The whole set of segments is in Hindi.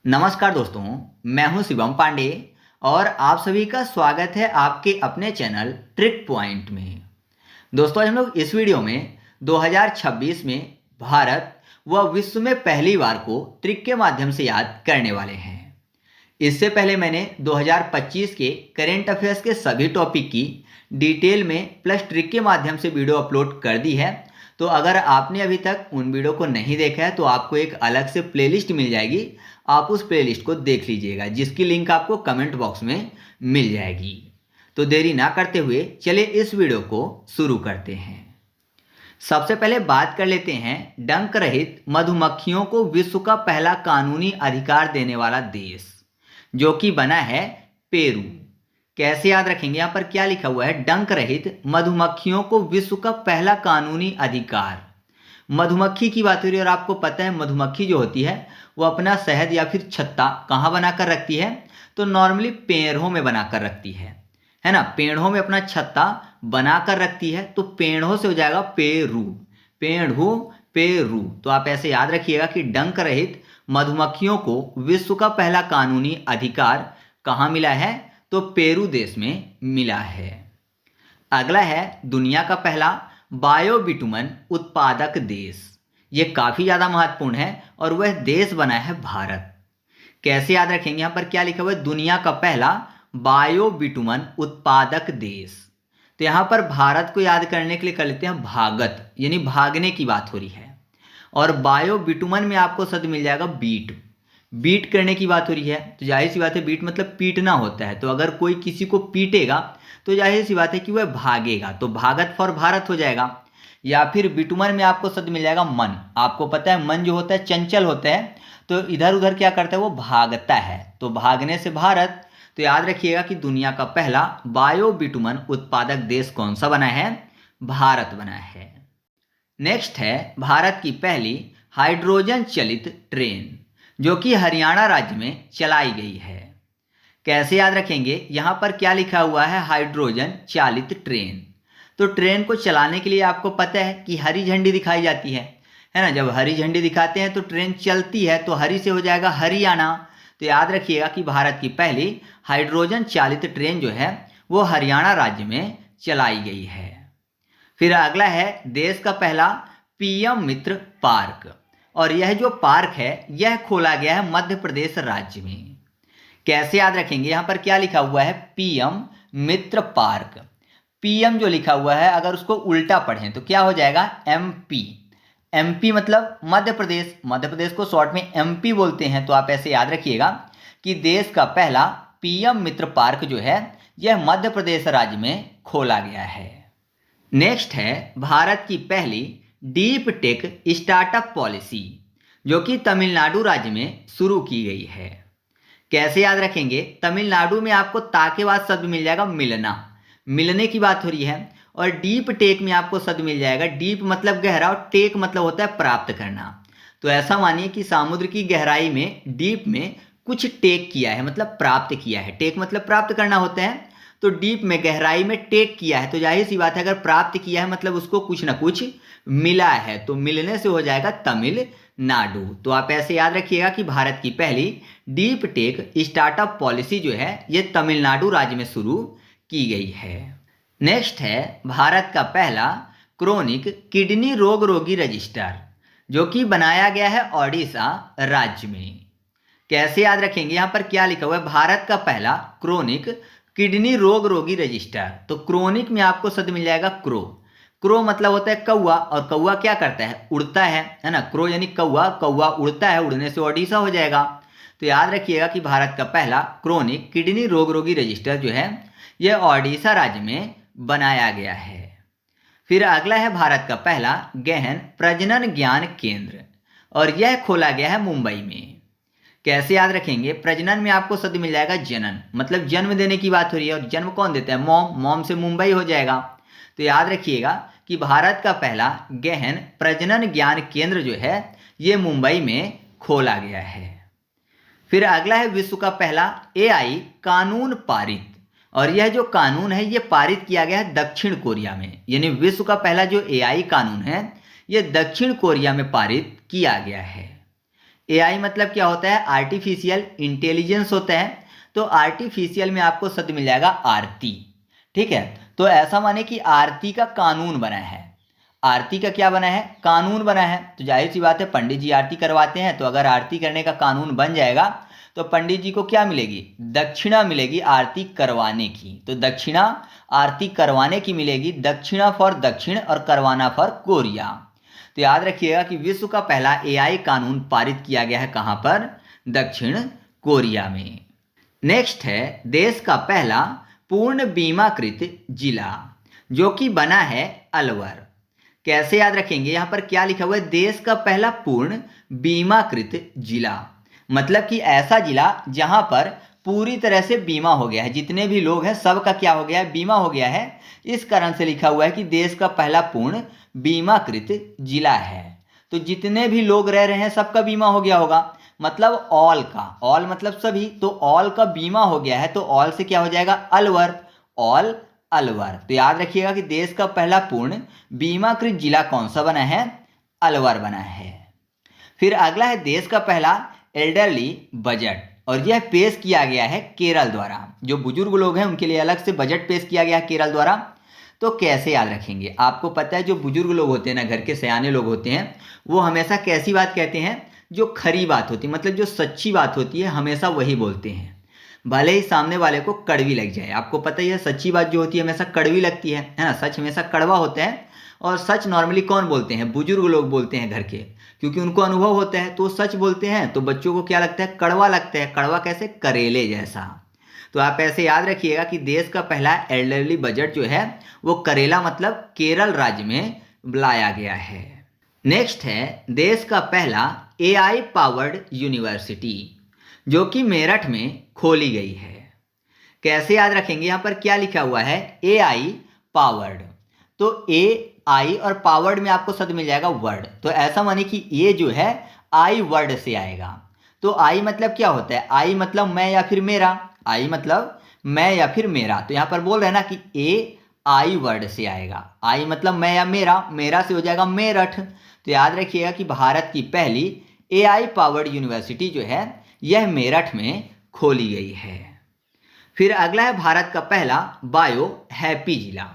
नमस्कार दोस्तों, मैं हूं शिवम पांडे और आप सभी का स्वागत है आपके अपने चैनल ट्रिक पॉइंट में। दोस्तों, आज हम लोग इस वीडियो में 2026 में भारत व विश्व में पहली बार को ट्रिक के माध्यम से याद करने वाले हैं। इससे पहले मैंने 2025 के करेंट अफेयर्स के सभी टॉपिक की डिटेल में प्लस ट्रिक के माध्यम से वीडियो अपलोड कर दी है। तो अगर आपने अभी तक उन वीडियो को नहीं देखा है तो आपको एक अलग से प्लेलिस्ट मिल जाएगी, आप उस प्लेलिस्ट को देख लीजिएगा, जिसकी लिंक आपको कमेंट बॉक्स में मिल जाएगी। तो देरी ना करते हुए चलिए इस वीडियो को शुरू करते हैं। सबसे पहले बात कर लेते हैं डंक रहित मधुमक्खियों को विश्व का पहला कानूनी अधिकार देने वाला देश, जो कि बना है पेरू। कैसे याद रखेंगे? यहाँ पर क्या लिखा हुआ है? डंक रहित मधुमक्खियों को विश्व का पहला कानूनी अधिकार। मधुमक्खी की बात हो रही है और आपको पता है मधुमक्खी जो होती है वो अपना शहद या फिर छत्ता कहाँ बनाकर रखती है? तो नॉर्मली पेड़ों में बनाकर रखती है ना। पेड़ों में अपना छत्ता बनाकर रखती है, तो पेड़ों से हो जाएगा पेरू, पेड़ू पेरू। तो आप ऐसे याद रखिएगा कि डंक रहित मधुमक्खियों को विश्व का पहला कानूनी अधिकार कहाँ मिला है? तो पेरू देश में मिला है। अगला है दुनिया का पहला बायोबिटुमन उत्पादक देश। ये काफ़ी ज़्यादा महत्वपूर्ण है और वह देश बना है भारत। कैसे याद रखेंगे? यहाँ पर क्या लिखा हुआ है? दुनिया का पहला बायोबिटुमन उत्पादक देश। तो यहाँ पर भारत को याद करने के लिए कर लेते हैं भागत, यानी भागने की बात हो रही है। और बायोबिटुमन में आपको शब्द मिल जाएगा बीट, बीट करने की बात हो रही है। तो जाहिर सी बात है बीट मतलब पीटना होता है। तो अगर कोई किसी को पीटेगा तो जाहिर सी बात है कि वह भागेगा, तो भागत फॉर भारत हो जाएगा। या फिर बिटुमन में आपको शब्द मिल जाएगा मन। आपको पता है मन जो होता है चंचल होता है, तो इधर उधर क्या करता है? वो भागता है, तो भागने से भारत। तो याद रखिएगा कि दुनिया का पहला बायोबिटुमन उत्पादक देश कौन सा बना है? भारत बना है। नेक्स्ट है भारत की पहली हाइड्रोजन चलित ट्रेन, जो कि हरियाणा राज्य में चलाई गई है। कैसे याद रखेंगे? यहाँ पर क्या लिखा हुआ है? हाइड्रोजन चालित ट्रेन। तो ट्रेन को चलाने के लिए आपको पता है कि हरी झंडी दिखाई जाती है ना। जब हरी झंडी दिखाते हैं तो ट्रेन चलती है, तो हरी से हो जाएगा हरियाणा। तो याद रखिएगा कि भारत की पहली हाइड्रोजन चालित ट्रेन जो है वो हरियाणा राज्य में चलाई गई है। फिर अगला है देश का पहला पीएम मित्र पार्क, और यह जो पार्क है यह खोला गया है मध्य प्रदेश राज्य में। कैसे याद रखेंगे? यहाँ पर क्या लिखा हुआ है? पीएम मित्र पार्क। पीएम जो लिखा हुआ है अगर उसको उल्टा पढ़ें तो क्या हो जाएगा? एमपी। एमपी मतलब मध्य प्रदेश, मध्य प्रदेश को शॉर्ट में एमपी बोलते हैं। तो आप ऐसे याद रखिएगा कि देश का पहला पीएम मित्र पार्क जो है यह मध्य प्रदेश राज्य में खोला गया है। नेक्स्ट है भारत की पहली डीप टेक स्टार्टअप पॉलिसी, जो कि तमिलनाडु राज्य में शुरू की गई है। कैसे याद रखेंगे? तमिलनाडु में आपको ता के बाद शब्द मिल जाएगा मिलना, मिलने की बात हो रही है। और डीप टेक में आपको शब्द मिल जाएगा, डीप मतलब गहरा और टेक मतलब होता है प्राप्त करना। तो ऐसा मानिए कि समुद्र की गहराई में डीप में कुछ टेक किया है, मतलब प्राप्त किया है। टेक मतलब प्राप्त करना होता है, तो डीप में गहराई में टेक किया है। तो जाहिर सी बात है अगर प्राप्त किया है मतलब उसको कुछ ना कुछ मिला है, तो मिलने से हो जाएगा तमिलनाडु। तो आप ऐसे याद रखिएगा कि भारत की पहली डीप टेक स्टार्टअप पॉलिसी जो है ये तमिलनाडु राज्य में शुरू की गई है। नेक्स्ट है भारत का पहला क्रोनिक किडनी रोग रोगी रजिस्टर, जो कि बनाया गया है ओडिशा राज्य में। कैसे याद रखेंगे? यहाँ पर क्या लिखा हुआ है? भारत का पहला क्रोनिक किडनी रोग रोगी रजिस्टर। तो क्रोनिक में आपको शब्द मिल जाएगा क्रो। क्रो मतलब होता है कौवा, और कौवा क्या करता है? उड़ता है ना। क्रो यानी कौवा, कौवा उड़ता है, उड़ने से ओडिशा हो जाएगा। तो याद रखिएगा कि भारत का पहला क्रोनिक किडनी रोग रोगी रजिस्टर जो है यह ओडिशा राज्य में बनाया गया है। फिर अगला है भारत का पहला गहन प्रजनन ज्ञान केंद्र, और यह खोला गया है मुंबई में। कैसे याद रखेंगे? प्रजनन में आपको शब्द मिल जाएगा जनन, मतलब जन्म देने की बात हो रही है। और जन्म कौन देता है? मॉम, मॉम से मुंबई हो जाएगा। तो याद रखिएगा कि भारत का पहला गहन प्रजनन ज्ञान केंद्र जो है ये मुंबई में खोला गया है। फिर अगला है विश्व का पहला एआई कानून पारित, और यह जो कानून है ये पारित किया गया है दक्षिण कोरिया में। यानी विश्व का पहला जो एआई कानून है ये दक्षिण कोरिया में पारित किया गया है। एआई मतलब क्या होता है? आर्टिफिशियल इंटेलिजेंस होता है। तो आर्टिफिशियल में आपको शब्द मिल जाएगा आरती। ठीक है, तो ऐसा माने कि आरती का कानून बना है। आरती का क्या बना है? कानून बना है। तो जाहिर सी बात है, पंडित जी आरती करवाते हैं, तो अगर आरती करने का कानून बन जाएगा तो पंडित जी को क्या मिलेगी? दक्षिणा मिलेगी आरती करवाने की। तो दक्षिणा आरती करवाने की मिलेगी। दक्षिणा फॉर दक्षिण और करवाना फॉर कोरिया। तो याद रखिएगा कि विश्व का पहला एआई कानून पारित किया गया है कहां पर? दक्षिण कोरिया में। नेक्स्ट है देश का पहला पूर्ण बीमाकृत जिला, जो कि बना है अलवर। कैसे याद रखेंगे? यहां पर क्या लिखा हुआ है? देश का पहला पूर्ण बीमाकृत जिला, मतलब कि ऐसा जिला जहां पर पूरी तरह से बीमा हो गया है। जितने भी लोग हैं सबका क्या हो गया है? बीमा हो गया है। इस कारण से लिखा हुआ है कि देश का पहला पूर्ण बीमाकृत जिला है। तो जितने भी लोग रह रहे हैं सबका बीमा हो गया होगा, मतलब ऑल का। ऑल मतलब सभी, तो ऑल का बीमा हो गया है। तो ऑल से क्या हो जाएगा? अलवर। ऑल अलवर। तो याद रखिएगा कि देश का पहला पूर्ण बीमाकृत जिला कौन सा बना है? अलवर बना है। फिर अगला है देश का पहला एल्डरली बजट, और यह पेश किया गया है केरल द्वारा। जो बुजुर्ग लोग हैं उनके लिए अलग से बजट पेश किया गया है केरल द्वारा। तो कैसे याद रखेंगे? आपको पता है जो बुजुर्ग लोग होते हैं ना, घर के सयाने लोग होते हैं, वो हमेशा कैसी बात कहते हैं? जो खरी बात होती है, मतलब जो सच्ची बात होती है, हमेशा वही बोलते हैं, भले ही सामने वाले को कड़वी लग जाए। आपको पता ही है सच्ची बात जो होती है हमेशा कड़वी लगती है ना? सच हमेशा कड़वा होता है। और सच नॉर्मली कौन बोलते हैं? बुजुर्ग लोग बोलते हैं घर के, क्योंकि उनको अनुभव होता है, तो सच बोलते हैं। तो बच्चों को क्या लगता है? कड़वा लगता है। कड़वा कैसे? करेले जैसा। तो आप ऐसे याद रखिएगा कि देश का पहला एल्डरली बजट जो है वो करेला मतलब केरल राज्य में लाया गया है। नेक्स्ट है देश का पहला एआई पावर्ड यूनिवर्सिटी, जो कि मेरठ में खोली गई है। कैसे याद रखेंगे? यहां पर क्या लिखा हुआ है? AI powered. तो एआई और पावर्ड में आपको शब्द मिल जाएगा वर्ड। तो ऐसा माने कि ये जो है आई वर्ड से आएगा। तो आई मतलब क्या होता है? आई मतलब मैं या फिर मेरा। आई मतलब मैं या फिर मेरा। तो यहां पर बोल रहे हैं ना कि ए आई वर्ड से आएगा। आई मतलब मैं या मेरा, मेरा से हो जाएगा मेरठ। तो याद रखिएगा कि भारत की पहली एआई पावर्ड यूनिवर्सिटी जो है यह मेरठ में खोली गई है। फिर अगला है भारत का पहला बायो हैप्पी जिला,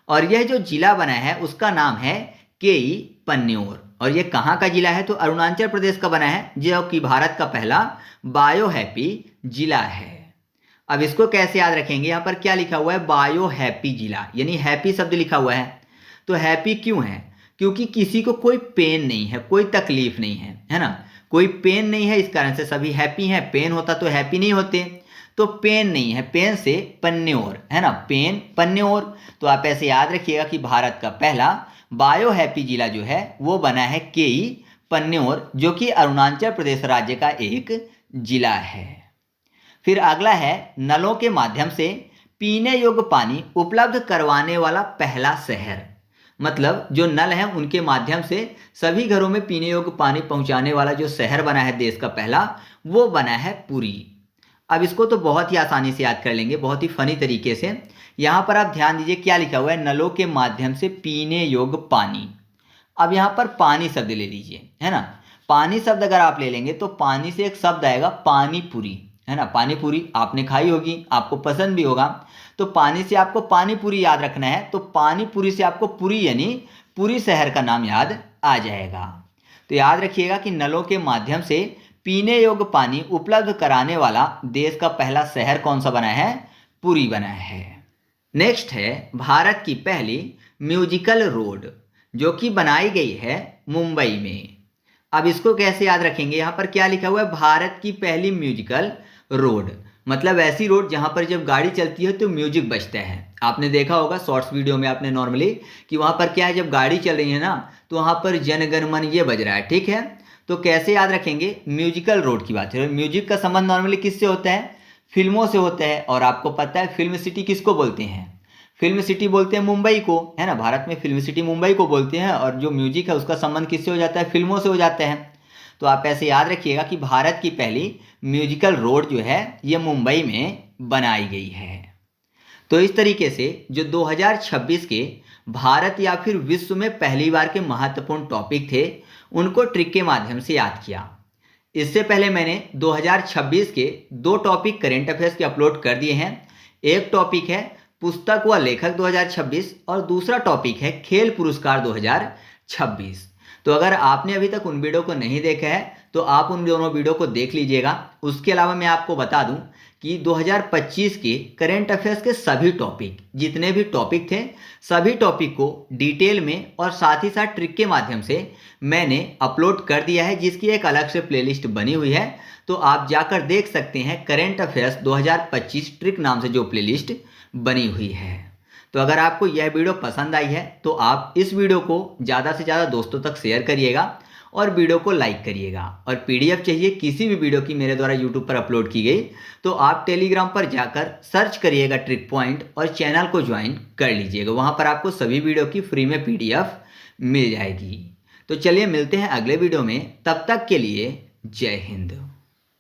और यह जो जिला बना है उसका नाम है केई पन्न्योर। और यह कहाँ का जिला है? तो अरुणाचल प्रदेश का बना है, जो कि भारत का पहला बायो हैप्पी जिला है। अब इसको कैसे याद रखेंगे? यहाँ पर क्या लिखा हुआ है? बायो हैप्पी जिला, यानी हैप्पी शब्द लिखा हुआ है। तो हैप्पी क्यों है? क्योंकि किसी को कोई पेन नहीं है, कोई तकलीफ नहीं है ना? कोई पेन नहीं है, इस कारण से सभी हैप्पी हैं। पेन होता तो हैप्पी नहीं होते। तो पेन नहीं है, पेन से पन्न्योर है ना? पेन पन्न्योर। तो आप ऐसे याद रखिएगा कि भारत का पहला बायो हैप्पी जिला जो है वो बना है केई पन्न्योर, जो कि अरुणाचल प्रदेश राज्य का एक जिला है। फिर अगला है नलों के माध्यम से पीने योग्य पानी उपलब्ध करवाने वाला पहला शहर। मतलब जो नल हैं उनके माध्यम से सभी घरों में पीने योग्य पानी पहुंचाने वाला जो शहर बना है देश का पहला, वो बना है पुरी। अब इसको तो बहुत ही आसानी से याद कर लेंगे, बहुत ही फनी तरीके से। यहाँ पर आप ध्यान दीजिए क्या लिखा हुआ है? नलों के माध्यम से पीने योग्य पानी। अब यहाँ पर पानी शब्द ले लीजिए, है ना? पानी शब्द अगर आप ले लेंगे तो पानी से एक शब्द आएगा पानी पूरी, है ना? पानी पूरी आपने खाई होगी, आपको पसंद भी होगा। तो पानी से आपको पानी पूरी याद रखना है। तो पानी पूरी से आपको पुरी यानी पुरी शहर का नाम याद आ जाएगा। तो याद रखिएगा कि नलों के माध्यम से पीने योग्य पानी उपलब्ध कराने वाला देश का पहला शहर कौन सा बना है? पुरी बना है। नेक्स्ट है भारत की पहली म्यूजिकल रोड, जो कि बनाई गई है मुंबई में। अब इसको कैसे याद रखेंगे? यहाँ पर क्या लिखा हुआ है? भारत की पहली म्यूजिकल रोड, मतलब ऐसी रोड जहाँ पर जब गाड़ी चलती है तो म्यूजिक बजता है। आपने देखा होगा शॉर्ट्स वीडियो में आपने नॉर्मली कि वहाँ पर क्या है, जब गाड़ी चल रही है ना तो वहाँ पर जन गण मन ये बज रहा है। ठीक है, तो कैसे याद रखेंगे? म्यूजिकल रोड की बात है। म्यूजिक का संबंध नॉर्मली किससे होता है? फिल्मों से होता है। और आपको पता है फिल्म सिटी किसको बोलते हैं? फिल्म सिटी बोलते हैं मुंबई को, है ना? भारत में फिल्म सिटी मुंबई को बोलते हैं। और जो म्यूजिक है उसका संबंध किससे हो जाता है? फिल्मों से हो जाता है। तो आप ऐसे याद रखिएगा कि भारत की पहली म्यूजिकल रोड जो है ये मुंबई में बनाई गई है। तो इस तरीके से जो 2026 के भारत या फिर विश्व में पहली बार के महत्वपूर्ण टॉपिक थे उनको ट्रिक के माध्यम से याद किया। इससे पहले मैंने 2026 के 2 टॉपिक करेंट अफेयर्स के अपलोड कर दिए हैं। एक टॉपिक है पुस्तक व लेखक 2026 और दूसरा टॉपिक है खेल पुरस्कार 2026। तो अगर आपने अभी तक उन वीडियो को नहीं देखा है तो आप उन दोनों वीडियो को देख लीजिएगा। उसके अलावा मैं आपको बता दूं कि 2025 के करेंट अफेयर्स के सभी टॉपिक, जितने भी टॉपिक थे, सभी टॉपिक को डिटेल में और साथ ही साथ ट्रिक के माध्यम से मैंने अपलोड कर दिया है, जिसकी एक अलग से प्लेलिस्ट बनी हुई है। तो आप जाकर देख सकते हैं, करेंट अफेयर्स 2025 ट्रिक नाम से जो प्लेलिस्ट बनी हुई है। तो अगर आपको यह वीडियो पसंद आई है तो आप इस वीडियो को ज़्यादा से ज़्यादा दोस्तों तक शेयर करिएगा और वीडियो को लाइक करिएगा। और पीडीएफ चाहिए किसी भी वीडियो की मेरे द्वारा यूट्यूब पर अपलोड की गई तो आप टेलीग्राम पर जाकर सर्च करिएगा ट्रिक पॉइंट और चैनल को ज्वाइन कर लीजिएगा। वहाँ पर आपको सभी वीडियो की फ्री में पीडीएफ मिल जाएगी। तो चलिए मिलते हैं अगले वीडियो में, तब तक के लिए जय हिंद।